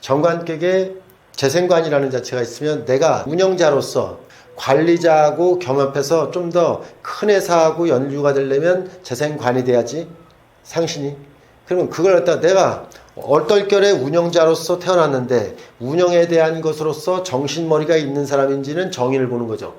정관격에 재생관이라는 자체가 있으면 내가 운영자로서 관리자하고 겸합해서 좀 더 큰 회사하고 연루가 되려면 재생관이 돼야지, 상신이. 그러면 그걸 갖다가 내가 얼떨결에 운영자로서 태어났는데 운영에 대한 것으로서 정신머리가 있는 사람인지는 정인을 보는 거죠.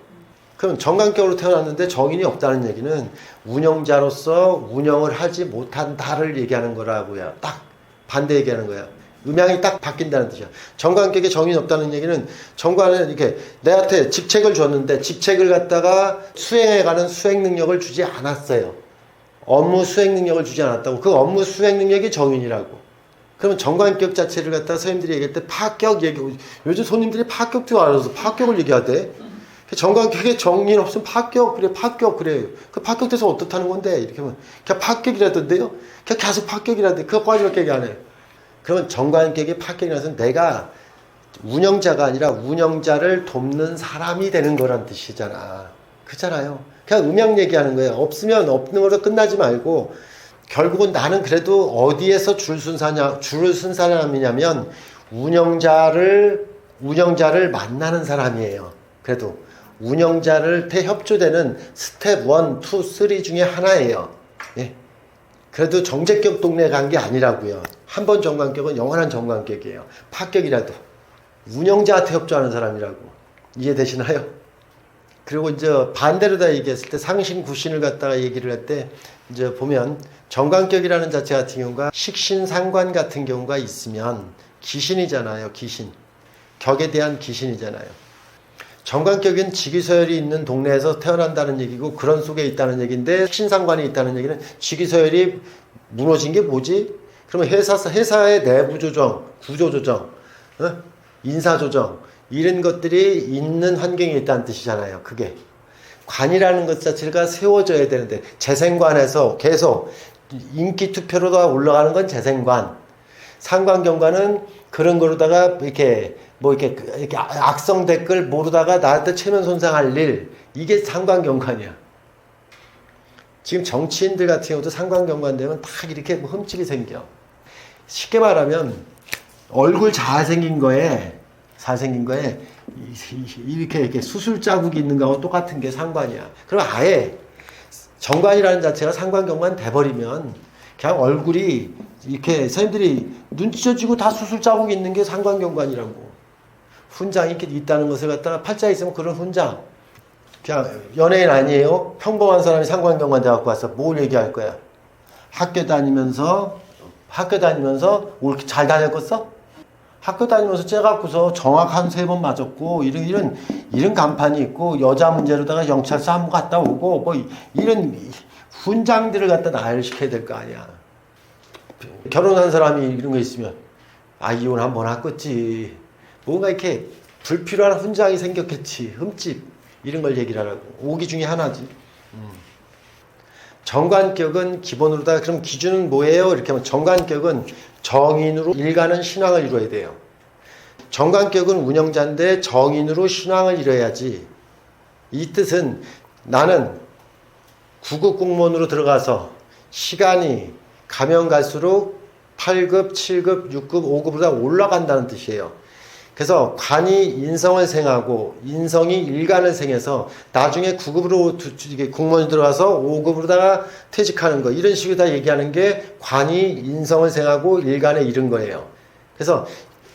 그럼 정관격으로 태어났는데 정인이 없다는 얘기는 운영자로서 운영을 하지 못한다를 얘기하는 거라고요. 딱 반대 얘기하는 거예요. 음양이 딱 바뀐다는 뜻이야. 정관격에 정인이 없다는 얘기는 정관은 이렇게 내한테 직책을 줬는데 직책을 갖다가 수행해가는 수행 능력을 주지 않았어요. 업무 수행 능력을 주지 않았다고. 그 업무 수행 능력이 정인이라고. 그러면 정관격 자체를 갖다가 선생님들이 얘기할 때 파격 얘기, 요즘 손님들이 파격도 알아서 파격을 얘기하대. 정관격에 정인 없으면 파격, 그래, 파격, 그래. 그 파격돼서 어떻다는 건데? 이렇게 하면, 그냥 파격이라던데요? 그냥 계속 파격이라던데. 그거 빠지밖에 얘기 안 해. 그러면 정관격에 파격이라서 내가 운영자가 아니라 운영자를 돕는 사람이 되는 거란 뜻이잖아. 그렇잖아요. 그냥 음양 얘기하는 거예요. 없으면 없는 거로 끝나지 말고, 결국은 나는 그래도 어디에서 줄을 쓴 사람이냐면, 운영자를 만나는 사람이에요. 그래도. 운영자를 협조되는 스텝 1, 2, 3 중에 하나예요. 예. 그래도 정제격 동네에 간 게 아니라고요. 한 번 정관격은 영원한 정관격이에요. 파격이라도. 운영자한테 협조하는 사람이라고. 이해되시나요? 그리고 이제 반대로 다 얘기했을 때 상신, 구신을 갖다가 얘기를 할 때 이제 보면 정관격이라는 자체 같은 경우가 식신, 상관 같은 경우가 있으면 기신이잖아요. 기신. 격에 대한 기신이잖아요. 정관격은 직위서열이 있는 동네에서 태어난다는 얘기고 그런 속에 있다는 얘기인데 식신상관이 있다는 얘기는 직위서열이 무너진 게 뭐지? 그러면 회사의 내부 조정, 구조 조정, 인사 조정 이런 것들이 있는 환경에 있다는 뜻이잖아요. 그게 관이라는 것 자체가 세워져야 되는데 재생관에서 계속 인기 투표로 올라가는 건 재생관, 상관경관은 그런 거로다가 이렇게 악성 댓글 모르다가 나한테 체면 손상할 일, 이게 상관경관이야. 지금 정치인들 같은 경우도 상관경관 되면 딱 이렇게 흠집이 생겨. 쉽게 말하면 얼굴 잘생긴 거에 이렇게 수술 자국이 있는 거하고 똑같은 게 상관이야. 그럼 아예 정관이라는 자체가 상관경관 돼버리면 그냥 얼굴이 이렇게 선생님들이 눈치쳐지고 다 수술 자국이 있는 게 상관경관이라고. 훈장이 이렇게 있다는 것을 갖다가 팔자에 있으면 그런 훈장. 그냥 연예인 아니에요? 평범한 사람이 상관경관 돼갖고 와서 뭘 얘기할 거야? 학교 다니면서 이렇게 잘 다녔겠어? 학교 다니면서 째갖고서 정확 한 3번 맞았고, 이런 간판이 있고, 여자 문제로다가 경찰서 한번 갔다 오고, 뭐, 이런 훈장들을 갖다 나열시켜야 될 거 아니야. 결혼한 사람이 이런 거 있으면, 이혼 한번 했겠지. 뭔가 이렇게 불필요한 훈장이 생겼겠지. 흠집. 이런 걸 얘기를 하라고. 5기 중에 하나지. 정관격은 기본으로다가, 그럼 기준은 뭐예요? 이렇게 하면 정관격은 정인으로 일가는 신앙을 이루어야 돼요. 정관격은 운영자인데 정인으로 신앙을 이뤄야지. 이 뜻은 나는 9급 공무원으로 들어가서 시간이 가면 갈수록 8급, 7급, 6급, 5급으로 올라간다는 뜻이에요. 그래서 관이 인성을 생하고 인성이 일간을 생해서 나중에 9급으로 공무원이 들어가서 5급으로다가 퇴직하는 거, 이런 식으로 다 얘기하는 게 관이 인성을 생하고 일간에 이른 거예요. 그래서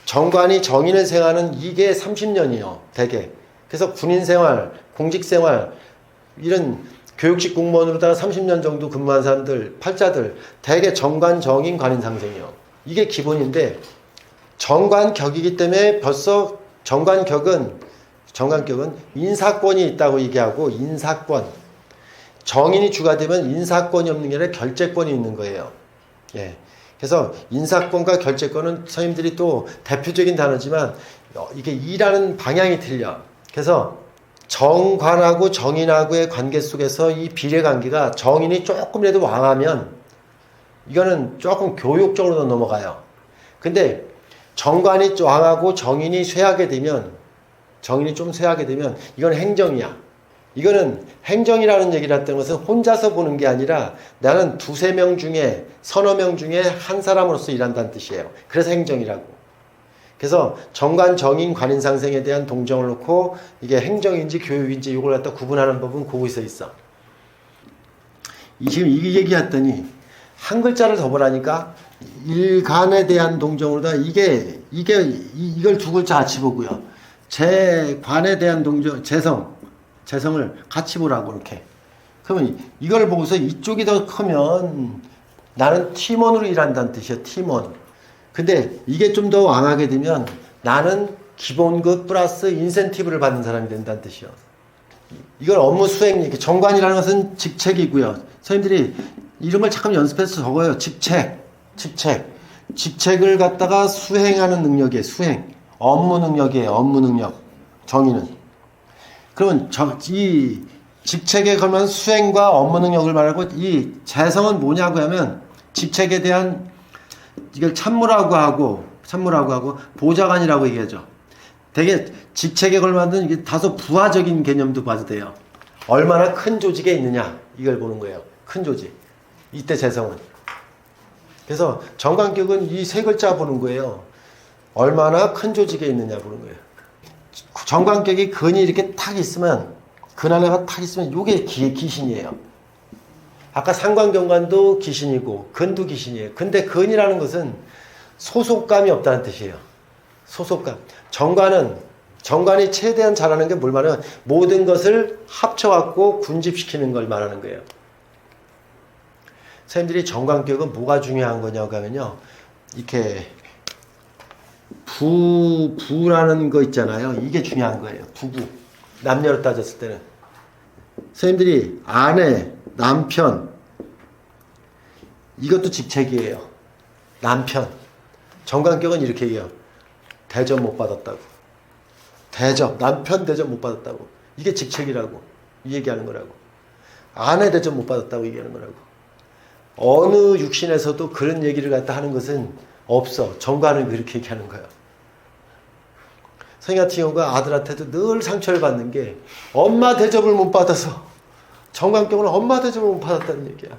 정관이 정인을 생하는 이게 30년이요, 대개. 그래서 군인 생활, 공직 생활, 이런 교육직 공무원으로다가 30년 정도 근무한 사람들, 팔자들, 대개 정관, 정인, 관인 상생이요. 이게 기본인데, 정관격이기 때문에 벌써 정관격은 인사권이 있다고 얘기하고, 인사권. 정인이 주가 되면 인사권이 없는 게 아니라 결재권이 있는 거예요. 예. 그래서 인사권과 결재권은 선생님들이 또 대표적인 단어지만 이게 일하는 방향이 틀려. 그래서 정관하고 정인하고의 관계 속에서 이 비례관계가 정인이 조금이라도 왕하면 이거는 조금 교육적으로 넘어가요. 근데 정관이 왕하고 정인이 쇠하게 되면, 정인이 좀 쇠하게 되면 이건 행정이야. 이거는 행정이라는 얘기를 했던 것은 혼자서 보는 게 아니라 나는 2-3명 중에 서너 명 중에 한 사람으로서 일한다는 뜻이에요. 그래서 행정이라고. 그래서 정관, 정인, 관인상생에 대한 동정을 놓고 이게 행정인지 교육인지 이걸 갖다 구분하는 법은 거기서 있어. 지금 이 얘기했더니 한 글자를 더 보라니까 일간에 대한 동정으로다 이걸 두 글자 같이 보고요. 재관에 대한 동정, 재성을 같이 보라고 이렇게. 그러면 이걸 보고서 이쪽이 더 크면 나는 팀원으로 일한다는 뜻이야. 팀원. 근데 이게 좀 더 왕하게 되면 나는 기본급 플러스 인센티브를 받는 사람이 된다는 뜻이요. 이걸 업무 수행, 정관이라는 것은 직책이고요. 선생님들이 이런 걸 잠깐 연습해서 적어요. 직책을 갖다가 수행하는 능력이에요. 수행. 업무 능력이에요. 업무 능력. 정의는. 그러면 이 직책에 걸면 수행과 업무 능력을 말하고 이 재성은 뭐냐고 하면 직책에 대한 이걸 참모라고 하고 보좌관이라고 얘기하죠. 되게 직책에 걸맞는 이게 다소 부하적인 개념도 봐도 돼요. 얼마나 큰 조직에 있느냐 이걸 보는 거예요. 큰 조직. 이때 재성은. 그래서 정관격은 이 세 글자 보는 거예요. 얼마나 큰 조직에 있느냐 보는 거예요. 정관격이 근이 이렇게 탁 있으면 근 하나가 탁 있으면 이게 기신이에요. 아까 상관경관도 기신이고 근도 기신이에요. 근데 근이라는 것은 소속감이 없다는 뜻이에요. 소속감. 정관이 최대한 잘하는 게 뭘 말하면 모든 것을 합쳐갖고 군집시키는 걸 말하는 거예요. 선생님들이 정관격은 뭐가 중요한 거냐고 하면요. 이렇게 부라는 거 있잖아요. 이게 중요한 거예요. 부부. 남녀로 따졌을 때는. 선생님들이 아내, 남편 이것도 직책이에요. 남편. 정관격은 이렇게 얘기해요. 대접 못 받았다고. 남편 대접 못 받았다고. 이게 직책이라고. 이 얘기하는 거라고. 아내 대접 못 받았다고 얘기하는 거라고. 어느 육신에서도 그런 얘기를 갖다 하는 것은 없어. 정관은 그렇게 얘기하는 거예요. 선생님 같은 경우가 아들한테도 늘 상처를 받는 게 엄마 대접을 못 받아서 정관격은 엄마 대접을 못 받았다는 얘기야.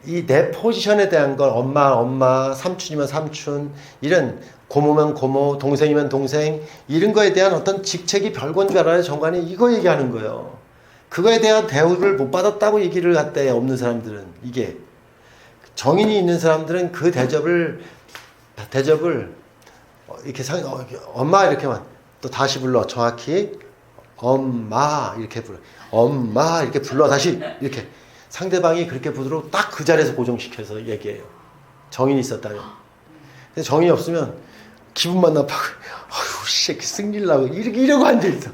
이 내 포지션에 대한 걸 엄마, 삼촌이면 삼촌, 이런 고모면 고모, 동생이면 동생 이런 거에 대한 어떤 직책이 별건 줄 알아요. 정관이 이거 얘기하는 거예요. 그거에 대한 대우를 못 받았다고 얘기를 갖다 없는 사람들은 이게 정인이 있는 사람들은 그 대접을 이렇게 엄마 이렇게만 또 다시 불러 정확히 엄마 이렇게 불러 엄마 이렇게 불러 다시 이렇게 상대방이 그렇게 부르도록 딱 그 자리에서 고정시켜서 얘기해요. 정인이 있었다면. 근데 정인이 없으면 기분만 나빠고 아유 새끼 승질나고 이러고 앉아있어.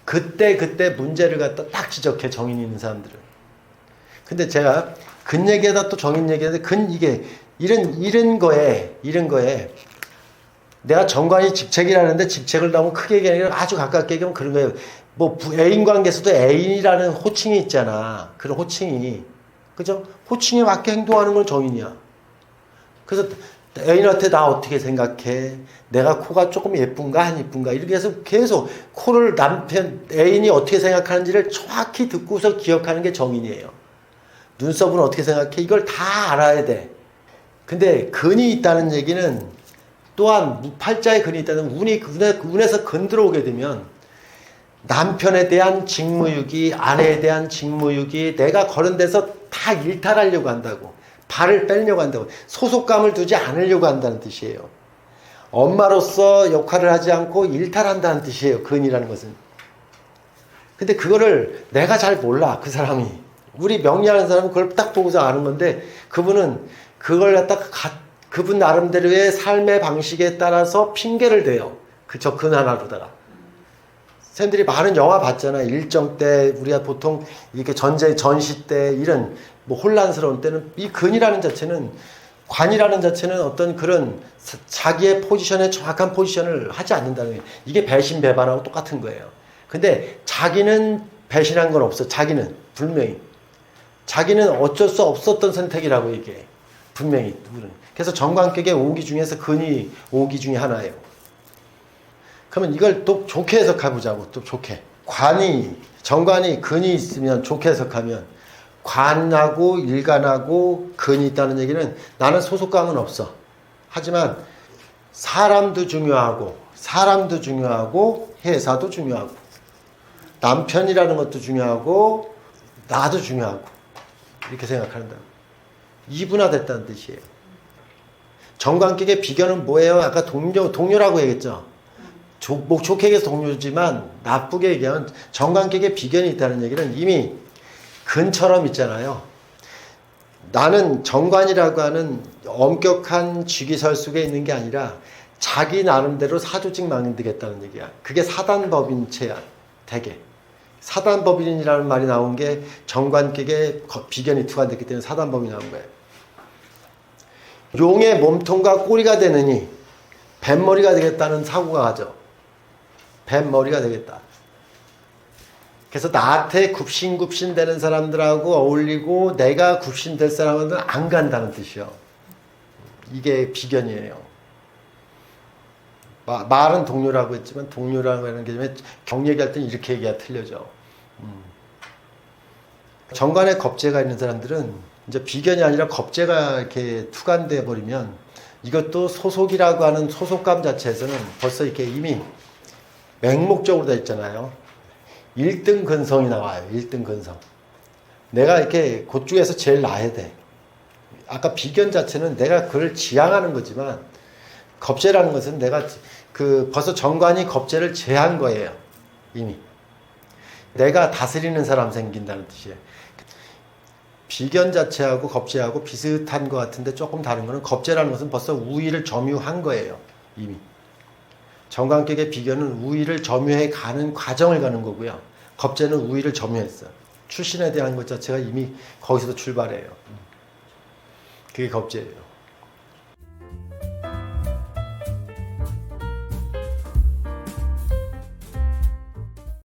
그때 문제를 갖다 딱 지적해 정인이 있는 사람들은. 근데 제가 근 얘기하다 또 정인 얘기하는데 이게 이런 거에 내가 정관이 직책이라는데 직책을 너무 크게 얘기하는 게 아주 가깝게 얘기하면 그런 거예요. 뭐 애인 관계에서도 애인이라는 호칭이 있잖아. 그런 호칭이. 그죠? 호칭에 맞게 행동하는 건 정인이야. 그래서 애인한테 나 어떻게 생각해? 내가 코가 조금 예쁜가 안 예쁜가? 이렇게 해서 계속 코를 애인이 어떻게 생각하는지를 정확히 듣고서 기억하는 게 정인이에요. 눈썹은 어떻게 생각해? 이걸 다 알아야 돼. 근데 근이 있다는 얘기는 또한 팔자에 근이 있다는 운에서 근 들어오게 되면 남편에 대한 직무유기, 아내에 대한 직무유기, 내가 거른 데서 다 일탈하려고 한다고. 발을 빼려고 한다고. 소속감을 두지 않으려고 한다는 뜻이에요. 엄마로서 역할을 하지 않고 일탈한다는 뜻이에요. 근이라는 것은. 근데 그거를 내가 잘 몰라. 그 사람이. 우리 명리하는 사람은 그걸 딱 보고서 아는 건데 그분은 그걸 갖다가 그분 나름대로의 삶의 방식에 따라서 핑계를 대요. 저 근 하나로다가. 선생님들이 많은 영화 봤잖아. 일정 때 우리가 보통 이렇게 전시 때 이런 뭐 혼란스러운 때는 이 근이라는 자체는 관이라는 자체는 어떤 그런 자기의 포지션에 정확한 포지션을 하지 않는다는 거예요. 이게 배신 배반하고 똑같은 거예요. 근데 자기는 배신한 건 없어. 자기는 분명히 자기는 어쩔 수 없었던 선택이라고 얘기해. 분명히. 그래서 정관격의 5기 중에서 근이 5기 중에 하나예요. 그러면 이걸 또 좋게 해석해보자고. 또 좋게. 정관이 근이 있으면 좋게 해석하면 관하고 일간하고 근이 있다는 얘기는 나는 소속감은 없어. 하지만 사람도 중요하고 회사도 중요하고 남편이라는 것도 중요하고 나도 중요하고 이렇게 생각한다. 이분화됐다는 뜻이에요. 정관격의 비견은 뭐예요? 아까 동료라고 얘기했죠. 좋게 얘기해서 동료지만 나쁘게 얘기하면 정관격의 비견이 있다는 얘기는 이미 근처럼 있잖아요. 나는 정관이라고 하는 엄격한 직위설 속에 있는 게 아니라 자기 나름대로 사조직 만들겠다는 얘기야. 그게 사단법인체야. 대개. 사단법인이라는 말이 나온 게 정관격의 비견이 투과됐기 때문에 사단법인이 나온 거예요. 용의 몸통과 꼬리가 되느니 뱀머리가 되겠다는 사고가 가죠. 뱀머리가 되겠다. 그래서 나한테 굽신굽신 되는 사람들하고 어울리고 내가 굽신 될 사람들은 안 간다는 뜻이요. 이게 비견이에요. 말은 동료라고 했지만 동료라고 하는 게 경 얘기할 때는 이렇게 얘기가 틀려져. 정관에 겁재가 있는 사람들은 이제 비견이 아니라 겁재가 이렇게 투간돼 버리면 이것도 소속이라고 하는 소속감 자체에서는 벌써 이렇게 이미 맹목적으로 돼 있잖아요. 1등 근성이 나와요. 1등 근성. 내가 이렇게 그 중에서 제일 나야 돼. 아까 비견 자체는 내가 그걸 지향하는 거지만 겁재라는 것은 내가 벌써 정관이 겁재를 제한 거예요. 이미. 내가 다스리는 사람 생긴다는 뜻이에요. 비견 자체하고 겁재하고 비슷한 것 같은데 조금 다른 거는 겁재라는 것은 벌써 우위를 점유한 거예요. 이미. 정관격의 비견은 우위를 점유해 가는 과정을 가는 거고요. 겁재는 우위를 점유했어요. 출신에 대한 것 자체가 이미 거기서도 출발해요. 그게 겁재예요.